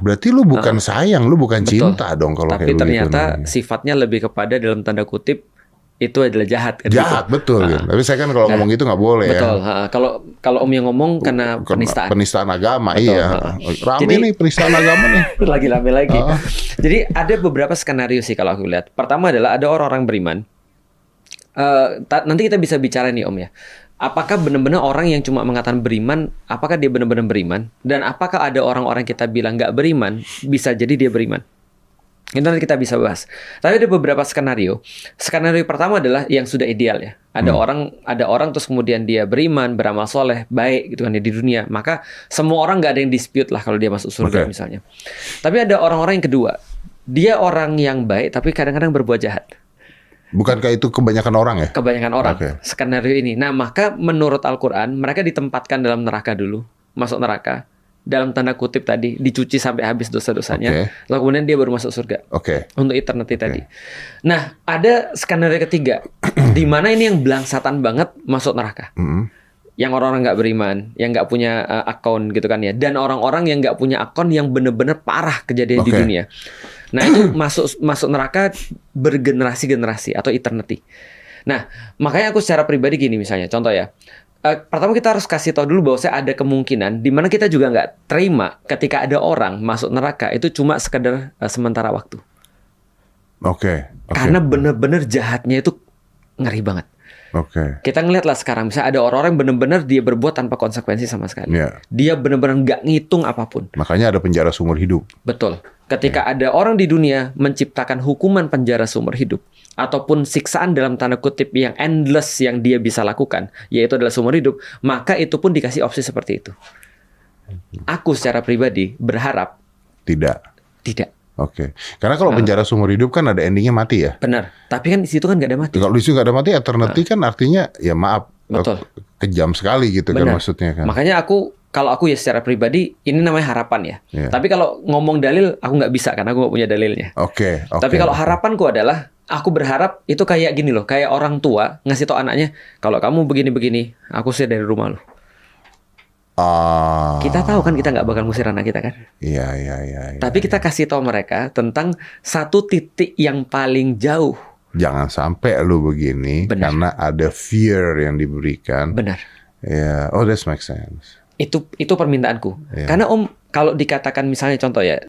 berarti lu bukan sayang, lu bukan Betul. cinta dong kalau Tapi kayak ternyata begitu. sifatnya lebih kepada dalam tanda kutip itu adalah jahat kan Jahat, gitu. betul gitu. Tapi saya kan kalau Nah, ngomong gitu nggak boleh betul. ya. Kalau Om yang ngomong karena penistaan. Penistaan agama, Betul. iya. Rame Jadi nih penistaan agama nih. lagi rame lagi. Ah. Jadi ada beberapa skenario sih kalau aku lihat. Pertama adalah ada orang-orang beriman. Nanti kita bisa bicara nih Om ya. Apakah benar-benar orang yang cuma mengatakan beriman, apakah dia benar-benar beriman? Dan apakah ada orang-orang kita bilang nggak beriman, bisa jadi dia beriman? Itu nanti kita bisa bahas. Tapi ada beberapa skenario. Skenario pertama adalah yang sudah ideal ya. Ada orang terus kemudian dia beriman, beramal soleh, baik gitu kan ya di dunia. Maka semua orang nggak ada yang dispute lah kalau dia masuk surga misalnya. Tapi ada orang-orang yang kedua. Dia orang yang baik tapi kadang-kadang berbuat jahat. Bukankah itu kebanyakan orang ya? Kebanyakan orang skenario ini. Nah, maka menurut Al-Quran mereka ditempatkan dalam neraka dulu, masuk neraka. Dalam tanda kutip tadi dicuci sampai habis dosa-dosanya, lalu kemudian dia baru masuk surga untuk eternity tadi. Nah, ada skenario ketiga, di mana ini yang belangsatan banget masuk neraka, yang orang-orang nggak beriman, yang nggak punya akun gitu kan ya, dan orang-orang yang nggak punya akun yang bener-bener parah kejadian di dunia. Nah itu masuk neraka bergenerasi-generasi atau eternity. Nah makanya aku secara pribadi gini misalnya, contoh ya. Pertama kita harus kasih tahu dulu bahwa saya ada kemungkinan di mana kita juga nggak terima ketika ada orang masuk neraka itu cuma sekedar sementara waktu. Karena bener-bener jahatnya itu ngeri banget. Kita ngeliatlah sekarang misalnya ada orang-orang yang bener-bener dia berbuat tanpa konsekuensi sama sekali. Dia bener-bener nggak ngitung apapun. Makanya ada penjara seumur hidup. Betul. Ketika ada orang di dunia menciptakan hukuman penjara seumur hidup ataupun siksaan dalam tanda kutip yang endless yang dia bisa lakukan, yaitu adalah seumur hidup, maka itu pun dikasih opsi seperti itu. Aku secara pribadi berharap tidak. Karena kalau penjara seumur hidup kan ada endingnya mati ya. Benar. Tapi kan di situ kan nggak ada mati. Kalau di situ nggak ada mati, eternity kan artinya ya maaf, kejam sekali gitu kan maksudnya kan. Makanya kalau aku ya secara pribadi ini namanya harapan ya. Tapi kalau ngomong dalil aku nggak bisa karena aku nggak punya dalilnya. Tapi kalau harapanku adalah aku berharap itu kayak gini loh, kayak orang tua ngasih tau anaknya, kalau kamu begini-begini, aku usir dari rumah lo. Kita tahu kan kita nggak bakal ngusir anak kita kan. Iya. Tapi kita kasih tahu mereka tentang satu titik yang paling jauh. Jangan sampai lu begini karena ada fear yang diberikan. Benar. Ya, that makes sense. Itu permintaanku. Karena Om, kalau dikatakan misalnya contoh ya,